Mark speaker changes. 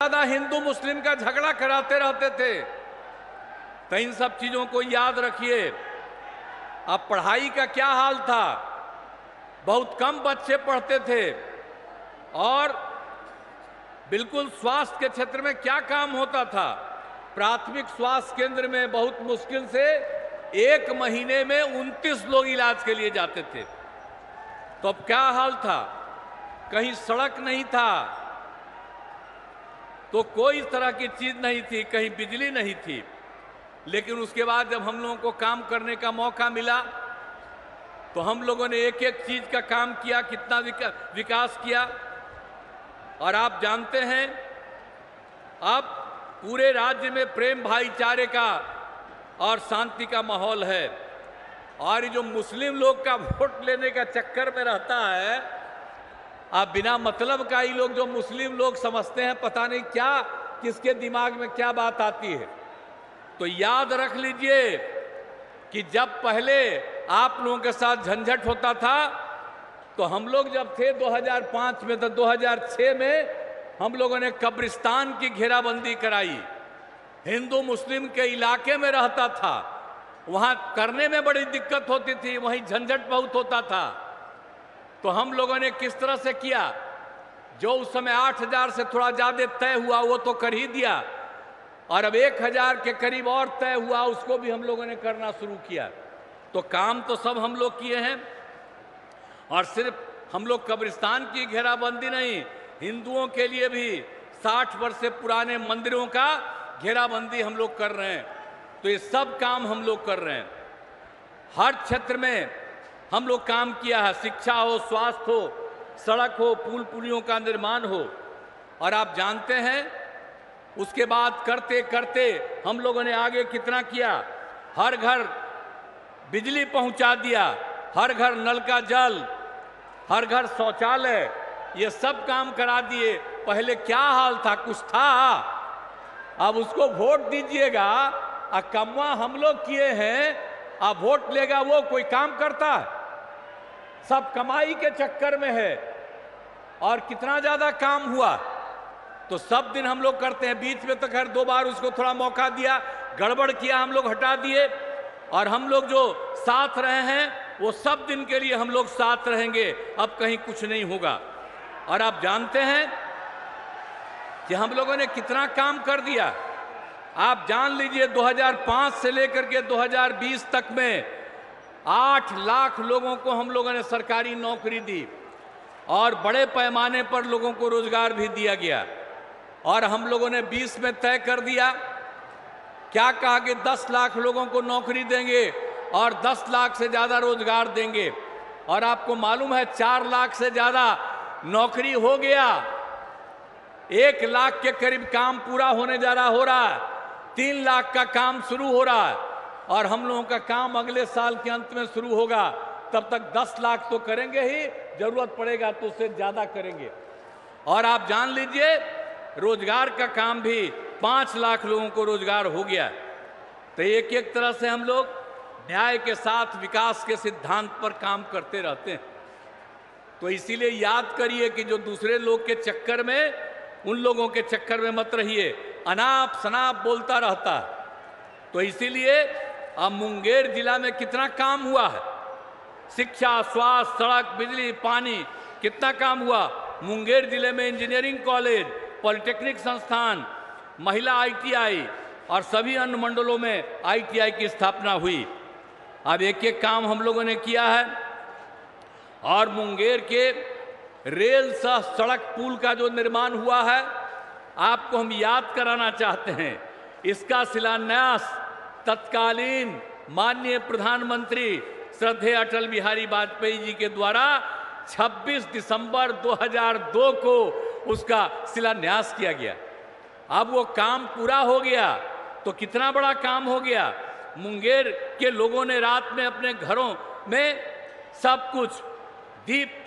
Speaker 1: ज्यादा हिंदू मुस्लिम का झगड़ा कराते रहते थे। तो इन सब चीजों को याद रखिए। अब पढ़ाई का क्या हाल था, बहुत कम बच्चे पढ़ते थे और बिल्कुल स्वास्थ्य के क्षेत्र में क्या काम होता था। प्राथमिक स्वास्थ्य केंद्र में बहुत मुश्किल से एक महीने में 29 लोग इलाज के लिए जाते थे। तो अब क्या हाल था, कहीं सड़क नहीं था, तो कोई तरह की चीज नहीं थी, कहीं बिजली नहीं थी। लेकिन उसके बाद जब हम लोगों को काम करने का मौका मिला तो हम लोगों ने एक एक चीज का काम किया, कितना विकास किया। और आप जानते हैं अब पूरे राज्य में प्रेम भाईचारे का और शांति का माहौल है। और ये जो मुस्लिम लोग का वोट लेने का चक्कर में रहता है, आप बिना मतलब का ही लोग जो मुस्लिम लोग समझते हैं, पता नहीं क्या किसके दिमाग में क्या बात आती है। तो याद रख लीजिए कि जब पहले आप लोगों के साथ झंझट होता था तो हम लोग जब थे 2005 में, तो 2006 में हम लोगों ने कब्रिस्तान की घेराबंदी कराई। हिंदू मुस्लिम के इलाके में रहता था, वहां करने में बड़ी दिक्कत होती थी, वहीं झंझट बहुत होता था। तो हम लोगों ने किस तरह से किया, जो उस समय 8,000 से थोड़ा ज्यादा तय हुआ वो तो कर ही दिया, और अब 1,000 के करीब और तय हुआ, उसको भी हम लोगों ने करना शुरू किया। तो काम तो सब हम लोग किए हैं। और सिर्फ हम लोग कब्रिस्तान की घेराबंदी नहीं, हिंदुओं के लिए भी 60 वर्ष से पुराने मंदिरों का घेराबंदी हम लोग कर रहे हैं। तो ये सब काम हम लोग कर रहे हैं। हर क्षेत्र में हम लोग काम किया है, शिक्षा हो, स्वास्थ्य हो, सड़क हो, पुल पुलियों का निर्माण हो। और आप जानते हैं उसके बाद करते करते हम लोगों ने आगे कितना किया। हर घर बिजली पहुंचा दिया, हर घर नल का जल, हर घर शौचालय, ये सब काम करा दिए। पहले क्या हाल था, कुछ था। अब उसको वोट दीजिएगा, कमवा हम लोग किए हैं, अब वोट लेगा वो, कोई काम करता है? सब कमाई के चक्कर में है। और कितना ज्यादा काम हुआ, तो सब दिन हम लोग करते हैं। बीच में तो खैर 2 बार उसको थोड़ा मौका दिया, गड़बड़ किया, हम लोग हटा दिए। और हम लोग जो साथ रहे हैं वो सब दिन के लिए हम लोग साथ रहेंगे, अब कहीं कुछ नहीं होगा। और आप जानते हैं कि हम लोगों ने कितना काम कर दिया। आप जान लीजिए 2005 से लेकर के 2020 तक में 8 लाख लोगों को हम लोगों ने सरकारी नौकरी दी, और बड़े पैमाने पर लोगों को रोजगार भी दिया गया। और हम लोगों ने 20 में तय कर दिया, क्या कहा कि 10 लाख लोगों को नौकरी देंगे और 10 लाख से ज्यादा रोजगार देंगे। और आपको मालूम है 4 लाख से ज्यादा नौकरी हो गया, 1 लाख के करीब काम पूरा होने जा रहा, हो रहा है, 3 लाख का काम शुरू हो रहा है, और हम लोगों का काम अगले साल के अंत में शुरू होगा। तब तक 10 लाख तो करेंगे ही, जरूरत पड़ेगा तो उससे ज्यादा करेंगे। और आप जान लीजिए रोजगार का काम भी 5 लाख लोगों को रोजगार हो गया। तो एक एक तरह से हम लोग न्याय के साथ विकास के सिद्धांत पर काम करते रहते हैं। तो इसीलिए याद करिए कि जो दूसरे लोग के चक्कर में, उन लोगों के चक्कर में मत रहिए, अनाप शनाप बोलता रहता है। तो इसीलिए अब मुंगेर जिला में कितना काम हुआ है, शिक्षा, स्वास्थ्य, सड़क, बिजली, पानी, कितना काम हुआ। मुंगेर जिले में इंजीनियरिंग कॉलेज, पॉलिटेक्निक संस्थान, महिला ITI और सभी अन्य मंडलों में ITI की स्थापना हुई। अब एक एक काम हम लोगों ने किया है। और मुंगेर के रेल सह सड़क पुल का जो निर्माण हुआ है, आपको हम याद कराना चाहते हैं। इसका शिलान्यास तत्कालीन माननीय प्रधानमंत्री श्रद्धेय अटल बिहारी वाजपेयी जी के द्वारा 26 दिसंबर 2002 को उसका शिलान्यास किया गया। अब वो काम पूरा हो गया तो कितना बड़ा काम हो गया। मुंगेर के लोगों ने रात में अपने घरों में सब कुछ दीप